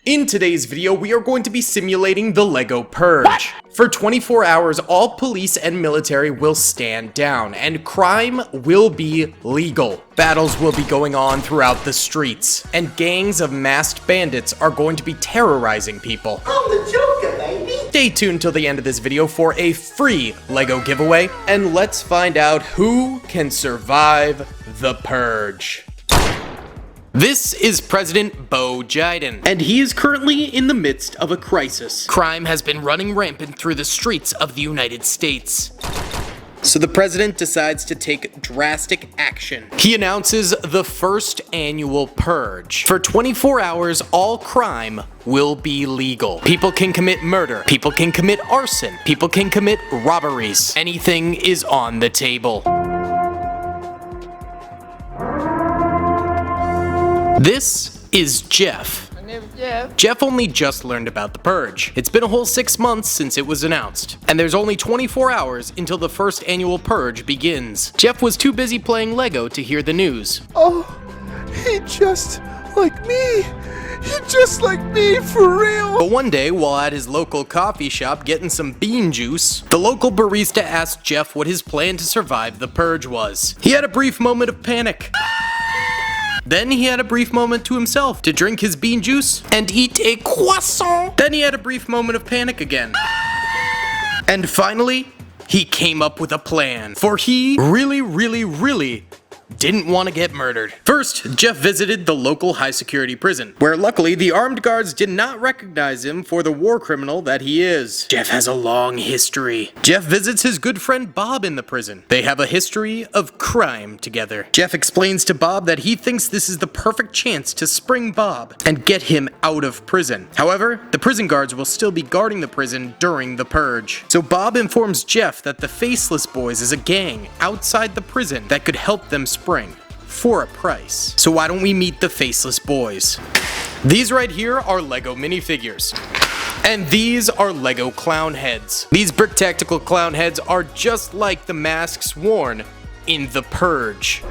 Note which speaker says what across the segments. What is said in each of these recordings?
Speaker 1: In today's video, we are going to be simulating the LEGO Purge. For 24 hours, all police and military will stand down, and crime will be legal. Battles will be going on throughout the streets, and gangs of masked bandits are going to be terrorizing people.
Speaker 2: I'm the Joker, baby!
Speaker 1: Stay tuned till the end of this video for a free LEGO giveaway, and let's find out who can survive the Purge. This is President Bo Jiden, and he is currently in the midst of a crisis. Crime has been running rampant through the streets of the United States. So the president decides to take drastic action. He announces the first annual purge. For 24 hours, all crime will be legal. People can commit murder, people can commit arson, people can commit robberies. Anything is on the table. This is Jeff.
Speaker 3: My name is Jeff.
Speaker 1: Jeff only just learned about the Purge. It's been a whole 6 months since it was announced, and there's only 24 hours until the first annual Purge begins. Jeff was too busy playing LEGO to hear the news.
Speaker 4: Oh, he just like me. He just like me, for real.
Speaker 1: But one day, while at his local coffee shop getting some bean juice, the local barista asked Jeff what his plan to survive the Purge was. He had a brief moment of panic. Then he had a brief moment to himself to drink his bean juice and eat a croissant. Then he had a brief moment of panic again. And finally, he came up with a plan. For he really didn't want to get murdered. First, Jeff visited the local high security prison, where luckily the armed guards did not recognize him for the war criminal that he is. Jeff has a long history. Jeff visits his good friend Bob in the prison. They have a history of crime together. Jeff explains to Bob that he thinks this is the perfect chance to spring Bob and get him out of prison. However, the prison guards will still be guarding the prison during the purge. So Bob informs Jeff that the Faceless Boys is a gang outside the prison that could help them spring for a price. So why don't we meet the Faceless Boys? These right here are LEGO Minifigures. And these are LEGO clown heads. These brick tactical clown heads are just like the masks worn in the Purge.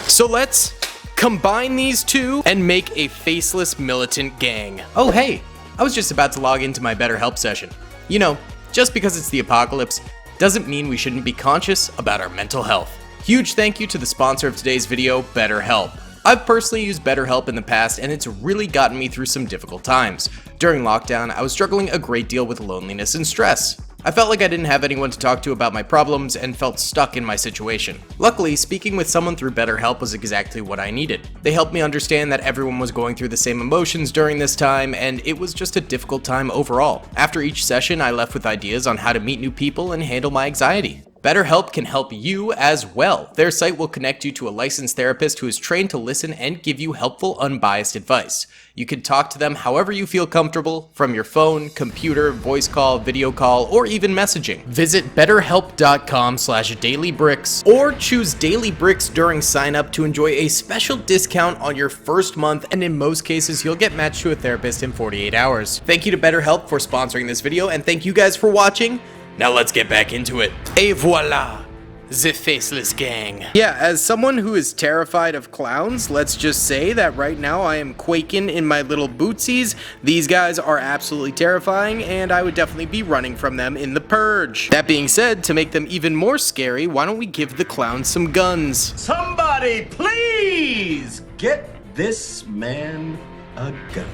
Speaker 1: So let's combine these two and make a faceless militant gang. Oh hey, I was just about to log into my BetterHelp session. You know, just because it's the apocalypse doesn't mean we shouldn't be conscious about our mental health. Huge thank you to the sponsor of today's video, BetterHelp. I've personally used BetterHelp in the past, and it's really gotten me through some difficult times. During lockdown, I was struggling a great deal with loneliness and stress. I felt like I didn't have anyone to talk to about my problems and felt stuck in my situation. Luckily, speaking with someone through BetterHelp was exactly what I needed. They helped me understand that everyone was going through the same emotions during this time, and it was just a difficult time overall. After each session, I left with ideas on how to meet new people and handle my anxiety. BetterHelp can help you as well. Their site will connect you to a licensed therapist who is trained to listen and give you helpful, unbiased advice. You can talk to them however you feel comfortable, from your phone, computer, voice call, video call, or even messaging. Visit betterhelp.com/DaleyBricks or choose DaleyBricks during sign up to enjoy a special discount on your first month, and in most cases, you'll get matched to a therapist in 48 hours. Thank you to BetterHelp for sponsoring this video, and thank you guys for watching. Now let's get back into it. Et voila, the Faceless Gang. Yeah, as someone who is terrified of clowns, let's just say that right now I am quaking in my little bootsies. These guys are absolutely terrifying, and I would definitely be running from them in the Purge. That being said, to make them even more scary, why don't we give the clowns some guns?
Speaker 2: Somebody please get this man a gun.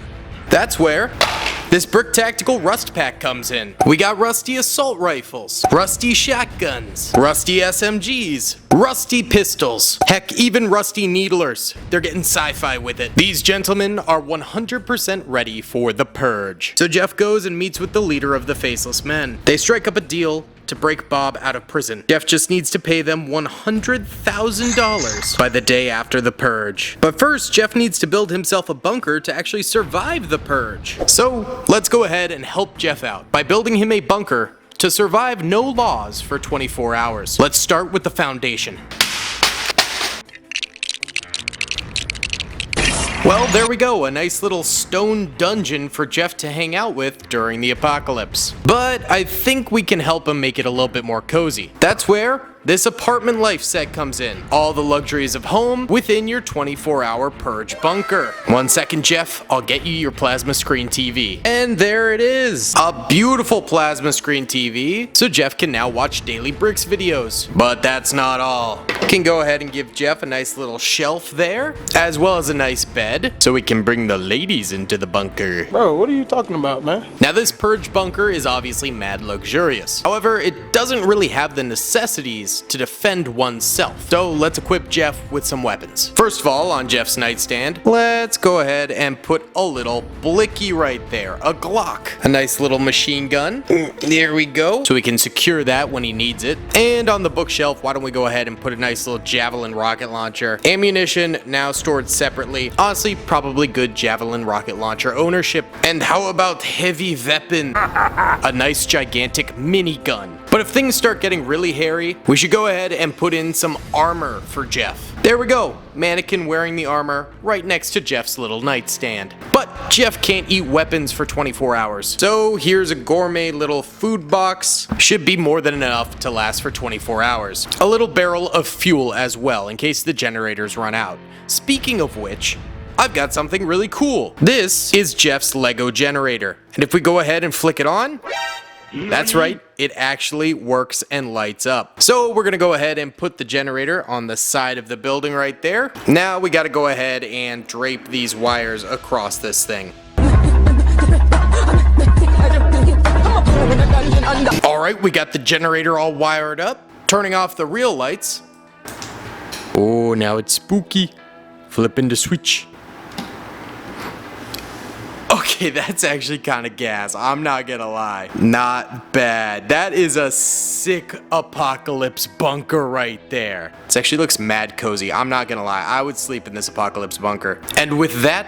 Speaker 1: That's where this brick tactical rust pack comes in. We got rusty assault rifles, rusty shotguns, rusty SMGs, rusty pistols, heck, even rusty needlers. They're getting sci-fi with it. These gentlemen are 100% ready for the Purge. So Jeff goes and meets with the leader of the Faceless Men. They strike up a deal to break Bob out of prison. Jeff just needs to pay them $100,000 by the day after the Purge. But first, Jeff needs to build himself a bunker to actually survive the Purge. So let's go ahead and help Jeff out by building him a bunker to survive no laws for 24 hours. Let's start with the foundation. Well, there we go, a nice little stone dungeon for Jeff to hang out with during the apocalypse. But I think we can help him make it a little bit more cozy. That's where this apartment life set comes in. All the luxuries of home within your 24-hour purge bunker. 1 second, Jeff, I'll get you your plasma screen TV. And there it is, a beautiful plasma screen TV, so Jeff can now watch DaleyBricks videos. But that's not all. Can go ahead and give Jeff a nice little shelf there, as well as a nice bed, so we can bring the ladies into the bunker.
Speaker 3: Bro, what are you talking about, man?
Speaker 1: Now this purge bunker is obviously mad luxurious. However, it doesn't really have the necessities to defend oneself. So let's equip Jeff with some weapons. First of all, on Jeff's nightstand, let's go ahead and put a little blicky right there, a Glock. A nice little machine gun. There we go. So we can secure that when he needs it. And on the bookshelf, why don't we go ahead and put a nice little javelin rocket launcher. Ammunition now stored separately. Honestly, probably good javelin rocket launcher ownership. And how about heavy weapon? A nice gigantic minigun. But if things start getting really hairy, we should go ahead and put in some armor for Jeff. There we go, mannequin wearing the armor right next to Jeff's little nightstand. But Jeff can't eat weapons for 24 hours. So here's a gourmet little food box. Should be more than enough to last for 24 hours. A little barrel of fuel as well in case the generators run out. Speaking of which, I've got something really cool. This is Jeff's Lego generator. And if we go ahead and flick it on, that's right, it actually works and lights up. So we're gonna go ahead and put the generator on the side of the building right there. Now we gotta go ahead and drape these wires across this thing. Alright, we got the generator all wired up. Turning off the real lights. Oh, now it's spooky. Flipping the switch. Okay, that's actually kind of gas. I'm not gonna lie. Not bad. That is a sick apocalypse bunker right there. This actually looks mad cozy. I'm not gonna lie. I would sleep in this apocalypse bunker. And with that,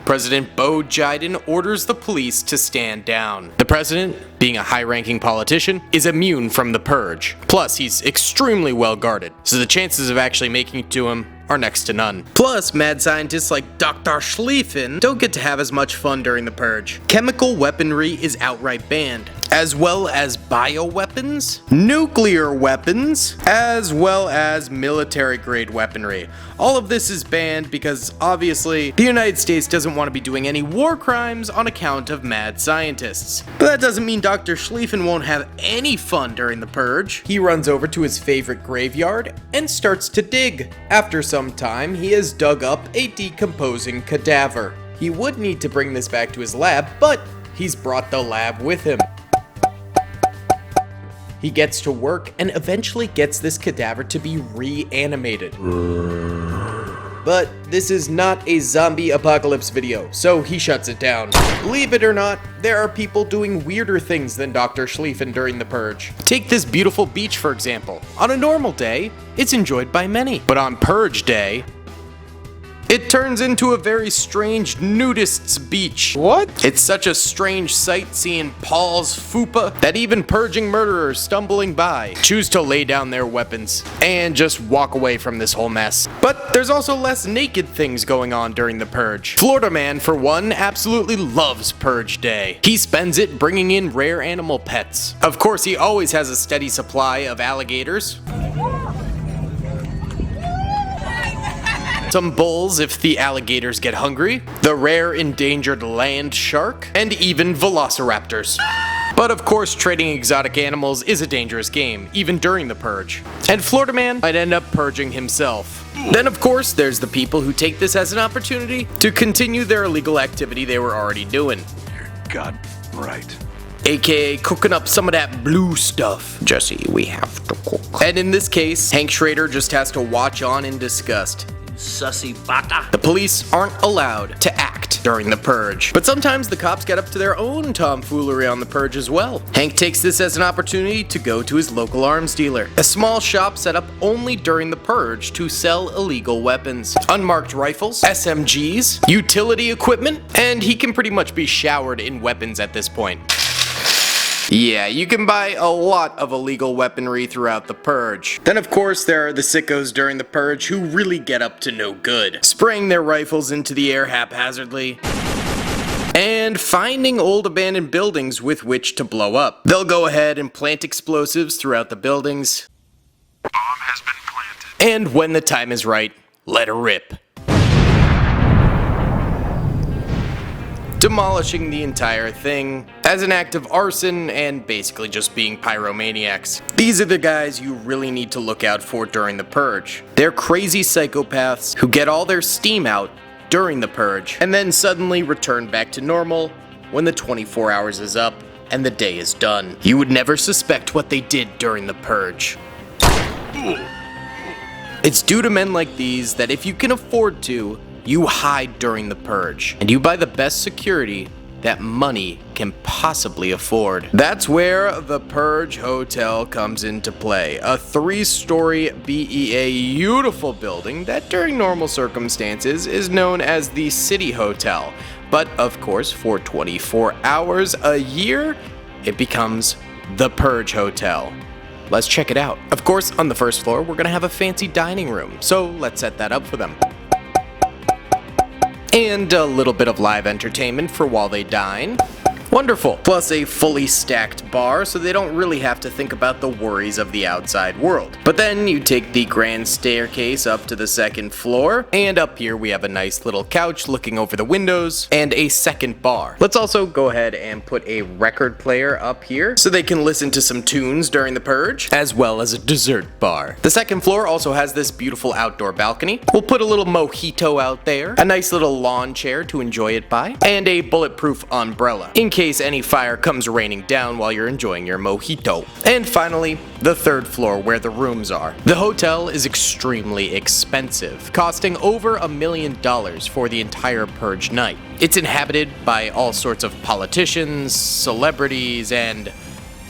Speaker 1: President Bo Jiden orders the police to stand down. The president, being a high-ranking politician, is immune from the purge. Plus, he's extremely well guarded, so the chances of actually making it to him are next to none. Plus, mad scientists like Dr. Schlieffen don't get to have as much fun during the purge. Chemical weaponry is outright banned, as well as bioweapons, nuclear weapons, as well as military-grade weaponry. All of this is banned because, obviously, the United States doesn't want to be doing any war crimes on account of mad scientists. But that doesn't mean Dr. Schlieffen won't have any fun during the purge. He runs over to his favorite graveyard and starts to dig. After some time, he has dug up a decomposing cadaver. He would need to bring this back to his lab, but he's brought the lab with him. He gets to work and eventually gets this cadaver to be reanimated. But this is not a zombie apocalypse video, so he shuts it down. Believe it or not, there are people doing weirder things than Dr. Schlieffen during the purge. Take this beautiful beach for example. On a normal day, it's enjoyed by many. But on purge day, it turns into a very strange nudist's beach.
Speaker 3: What?
Speaker 1: It's such a strange sight seeing Paul's fupa that even purging murderers stumbling by choose to lay down their weapons and just walk away from this whole mess. But there's also less naked things going on during the purge. Florida Man, for one, absolutely loves purge day. He spends it bringing in rare animal pets. Of course, he always has a steady supply of alligators, some bulls if the alligators get hungry, the rare endangered land shark, and even velociraptors. But of course, trading exotic animals is a dangerous game, even during the purge. And Florida Man might end up purging himself. Then of course, there's the people who take this as an opportunity to continue their illegal activity they were already doing.
Speaker 4: You're God right.
Speaker 1: AKA cooking up some of that blue stuff. Jesse, we have to cook. And in this case, Hank Schrader just has to watch on in disgust.
Speaker 2: Sussy bata.
Speaker 1: The police aren't allowed to act during the purge, but sometimes the cops get up to their own tomfoolery on the purge as well. Hank takes this as an opportunity to go to his local arms dealer, a small shop set up only during the purge to sell illegal weapons, unmarked rifles, SMGs, utility equipment, and he can pretty much be showered in weapons at this point. Yeah, you can buy a lot of illegal weaponry throughout the purge. Then of course there are the sickos during the purge who really get up to no good, spraying their rifles into the air haphazardly and finding old abandoned buildings with which to blow up. They'll go ahead and plant explosives throughout the buildings. And when the time is right, let her rip. Demolishing the entire thing as an act of arson and basically just being pyromaniacs. These are the guys you really need to look out for during the Purge. They're crazy psychopaths who get all their steam out during the Purge and then suddenly return back to normal when the 24 hours is up and the day is done. You would never suspect what they did during the Purge. It's due to men like these that if you can afford to, you hide during the Purge, and you buy the best security that money can possibly afford. That's where the Purge Hotel comes into play. A 3-story beautiful building that during normal circumstances is known as the City Hotel. But of course, for 24 hours a year, it becomes the Purge Hotel. Let's check it out. Of course, on the first floor, we're gonna have a fancy dining room, so let's set that up for them. And a little bit of live entertainment for while they dine. Wonderful. Plus a fully stacked bar, so they don't really have to think about the worries of the outside world. But then you take the grand staircase up to the second floor, and up here we have a nice little couch looking over the windows, and a second bar. Let's also go ahead and put a record player up here, so they can listen to some tunes during the Purge, as well as a dessert bar. The second floor also has this beautiful outdoor balcony. We'll put a little mojito out there, a nice little lawn chair to enjoy it by, and a bulletproof umbrella, in case any fire comes raining down while you're enjoying your mojito. And finally, the third floor where the rooms are. The hotel is extremely expensive, costing over $1 million for the entire Purge night. It's inhabited by all sorts of politicians, celebrities, and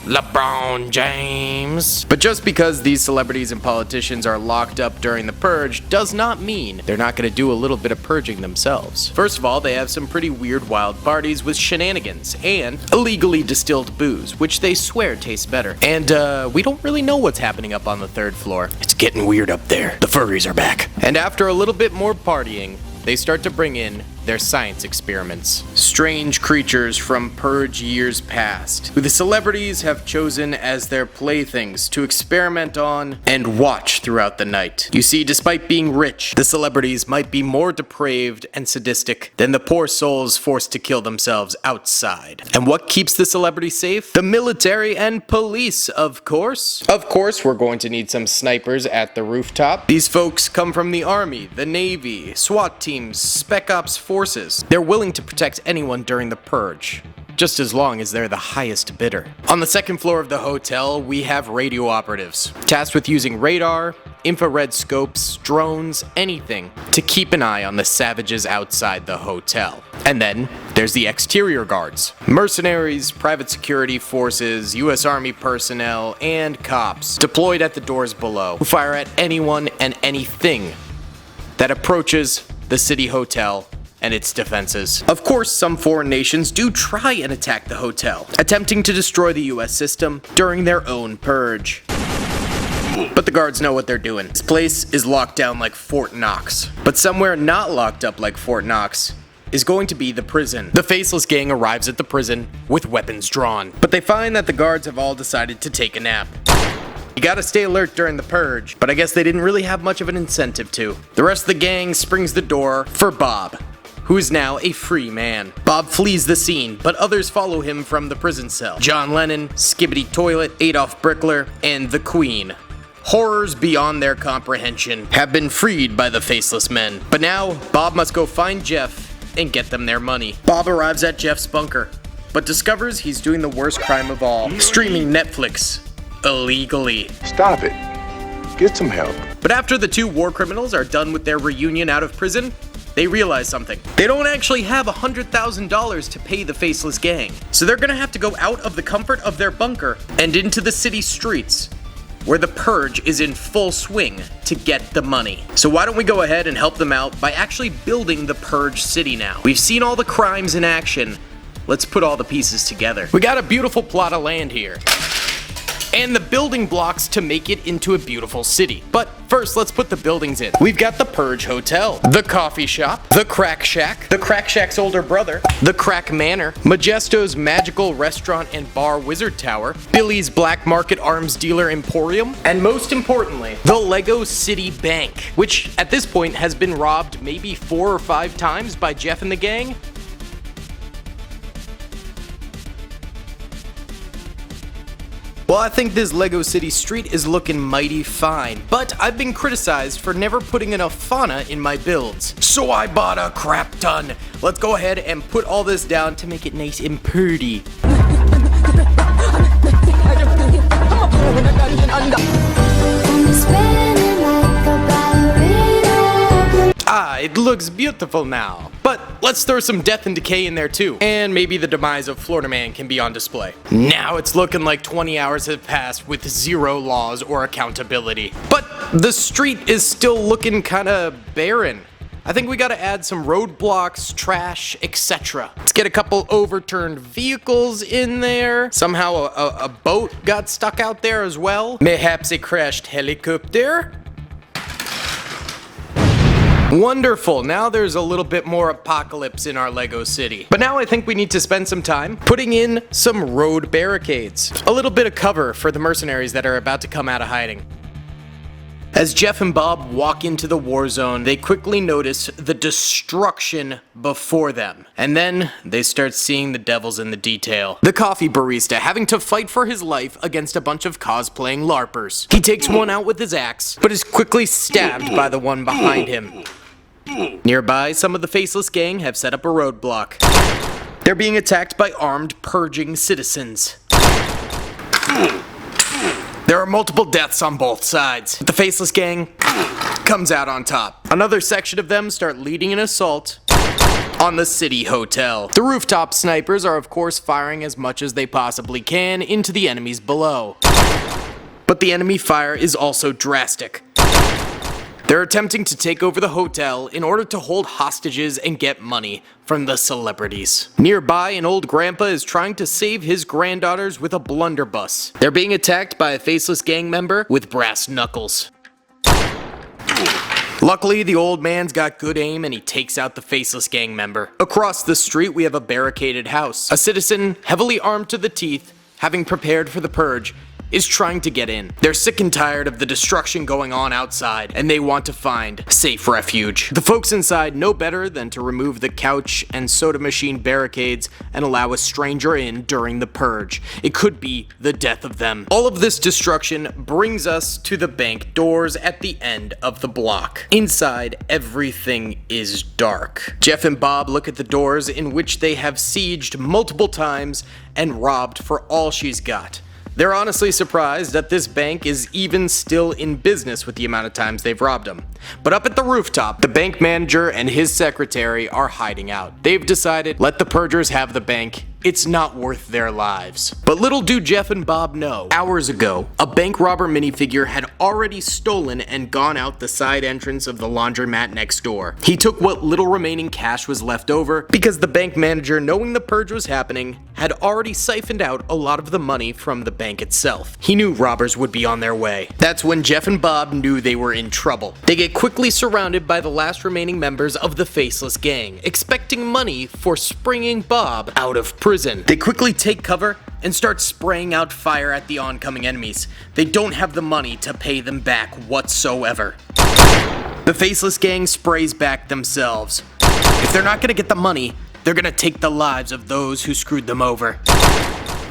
Speaker 1: LeBron James. But just because these celebrities and politicians are locked up during the Purge does not mean they're not going to do a little bit of purging themselves. First of all, they have some pretty weird wild parties with shenanigans and illegally distilled booze, which they swear tastes better. And we don't really know what's happening up on the third floor. It's getting weird up there. The furries are back. And after a little bit more partying, they start to bring in their science experiments. Strange creatures from Purge years past, who the celebrities have chosen as their playthings to experiment on and watch throughout the night. You see, despite being rich, the celebrities might be more depraved and sadistic than the poor souls forced to kill themselves outside. And what keeps the celebrities safe? The military and police, of course. Of course, we're going to need some snipers at the rooftop. These folks come from the Army, the Navy, SWAT teams, Spec Ops forces. They're willing to protect anyone during the Purge, just as long as they're the highest bidder. On the second floor of the hotel, we have radio operatives, tasked with using radar, infrared scopes, drones, anything to keep an eye on the savages outside the hotel. And then there's the exterior guards, mercenaries, private security forces, US Army personnel, and cops deployed at the doors below, who fire at anyone and anything that approaches the City Hotel and its defenses. Of course, some foreign nations do try and attack the hotel, attempting to destroy the US system during their own Purge. But the guards know what they're doing. This place is locked down like Fort Knox. But somewhere not locked up like Fort Knox is going to be the prison. The Faceless Gang arrives at the prison with weapons drawn, but they find that the guards have all decided to take a nap. You gotta stay alert during the Purge, but I guess they didn't really have much of an incentive to. The rest of the gang springs the door for Bob, who is now a free man. Bob flees the scene, but others follow him from the prison cell. John Lennon, Skibbity Toilet, Adolf Brickler, and the Queen. Horrors beyond their comprehension have been freed by the Faceless Men. But now, Bob must go find Jeff and get them their money. Bob arrives at Jeff's bunker, but discovers he's doing the worst crime of all, streaming Netflix illegally.
Speaker 4: Stop it. Get some help.
Speaker 1: But after the two war criminals are done with their reunion out of prison, they realize something. They don't actually have $100,000 to pay the Faceless Gang. So they're gonna have to go out of the comfort of their bunker and into the city streets, where the Purge is in full swing to get the money. So why don't we go ahead and help them out by actually building the Purge city now. We've seen all the crimes in action. Let's put all the pieces together. We got a beautiful plot of land here. And the building blocks to make it into a beautiful city. But first, let's put the buildings in. We've got the Purge Hotel, the Coffee Shop, the Crack Shack, the Crack Shack's older brother, the Crack Manor, Majesto's Magical Restaurant and Bar Wizard Tower, Billy's Black Market Arms Dealer Emporium, and most importantly, the LEGO City Bank, which at this point has been robbed maybe 4 or 5 times by Jeff and the gang. Well, I think this LEGO City street is looking mighty fine, but I've been criticized for never putting enough fauna in my builds. So I bought a crap ton. Let's go ahead and put all this down to make it nice and pretty. It looks beautiful now. But let's throw some death and decay in there too. And maybe the demise of Florida Man can be on display. Now it's looking like 20 hours have passed with 0 laws or accountability. But the street is still looking kinda barren. I think we gotta add some roadblocks, trash, etc. Let's get a couple overturned vehicles in there. Somehow a boat got stuck out there as well. Mayhaps a crashed helicopter. Wonderful, now there's a little bit more apocalypse in our LEGO city. But now I think we need to spend some time putting in some road barricades. A little bit of cover for the mercenaries that are about to come out of hiding. As Jeff and Bob walk into the war zone, they quickly notice the destruction before them. And then they start seeing the devils in the detail. The coffee barista having to fight for his life against a bunch of cosplaying LARPers. He takes one out with his axe, but is quickly stabbed by the one behind him. Nearby, some of the faceless gang have set up a roadblock. They're being attacked by armed purging citizens. There are multiple deaths on both sides, but the faceless gang comes out on top. Another section of them start leading an assault on the city hotel. The rooftop snipers are of course firing as much as they possibly can into the enemies below. But the enemy fire is also drastic. They're attempting to take over the hotel in order to hold hostages and get money from the celebrities. Nearby, an old grandpa is trying to save his granddaughters with a blunderbuss. They're being attacked by a faceless gang member with brass knuckles. Luckily, the old man's got good aim and he takes out the faceless gang member. Across the street, we have a barricaded house. A citizen, heavily armed to the teeth, having prepared for the purge, is trying to get in. They're sick and tired of the destruction going on outside, and they want to find safe refuge. The folks inside know better than to remove the couch and soda machine barricades and allow a stranger in during the purge. It could be the death of them. All of this destruction brings us to the bank doors at the end of the block. Inside, everything is dark. Jeff and Bob look at the doors in which they have sieged multiple times and robbed for all she's got. They're honestly surprised that this bank is even still in business with the amount of times they've robbed them. But up at the rooftop, the bank manager and his secretary are hiding out. They've decided, let the purgers have the bank. It's not worth their lives. But little do Jeff and Bob know, hours ago, a bank robber minifigure had already stolen and gone out the side entrance of the laundromat next door. He took what little remaining cash was left over because the bank manager, knowing the purge was happening, had already siphoned out a lot of the money from the bank itself. He knew robbers would be on their way. That's when Jeff and Bob knew they were in trouble. They get quickly surrounded by the last remaining members of the faceless gang, expecting money for springing Bob out of prison. They quickly take cover and start spraying out fire at the oncoming enemies. They don't have the money to pay them back whatsoever. The faceless gang sprays back themselves. If they're not gonna get the money, they're gonna take the lives of those who screwed them over.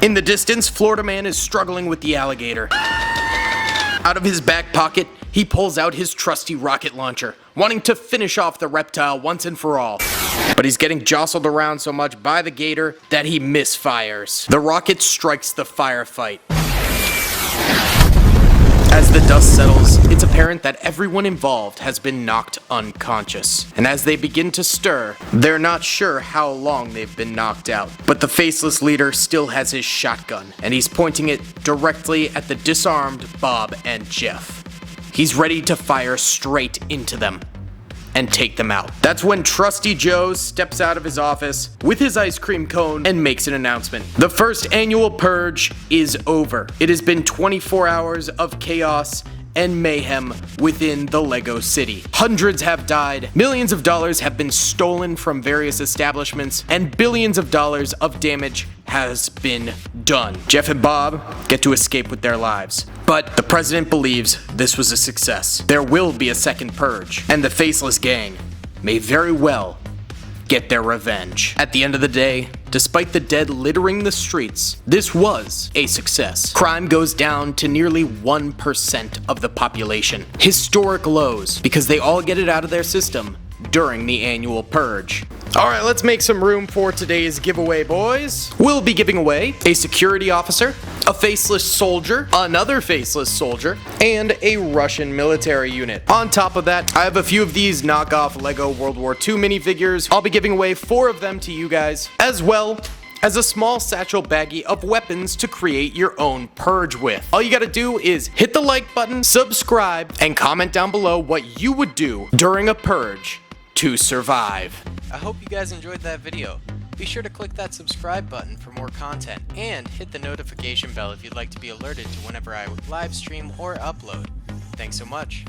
Speaker 1: In the distance, Florida Man is struggling with the alligator. Out of his back pocket, he pulls out his trusty rocket launcher, wanting to finish off the reptile once and for all. But he's getting jostled around so much by the gator that he misfires. The rocket strikes the firefight. As the dust settles, it's apparent that everyone involved has been knocked unconscious. And as they begin to stir, they're not sure how long they've been knocked out. But the faceless leader still has his shotgun, and he's pointing it directly at the disarmed Bob and Jeff. He's ready to fire straight into them. and take them out. That's when Trusty Joe steps out of his office with his ice cream cone and makes an announcement. The first annual purge is over. It has been 24 hours of chaos and mayhem within the LEGO City. Hundreds have died, millions of dollars have been stolen from various establishments, and billions of dollars of damage has been done. Jeff and Bob get to escape with their lives. But the president believes this was a success. There will be a second purge, and the Faceless Gang may very well get their revenge. At the end of the day, despite the dead littering the streets, this was a success. Crime goes down to nearly 1% of the population. Historic lows, because they all get it out of their system during the annual purge. Alright, let's make some room for today's giveaway, boys. We'll be giving away a security officer, a faceless soldier, another faceless soldier, and a Russian military unit. On top of that, I have a few of these knockoff LEGO World War II minifigures. I'll be giving away 4 of them to you guys, as well as a small satchel baggie of weapons to create your own purge with. All you gotta do is hit the like button, subscribe, and comment down below what you would do during a purge to survive. I hope you guys enjoyed that video. Be sure to click that subscribe button for more content, and hit the notification bell if you'd like to be alerted to whenever I live stream or upload. Thanks so much.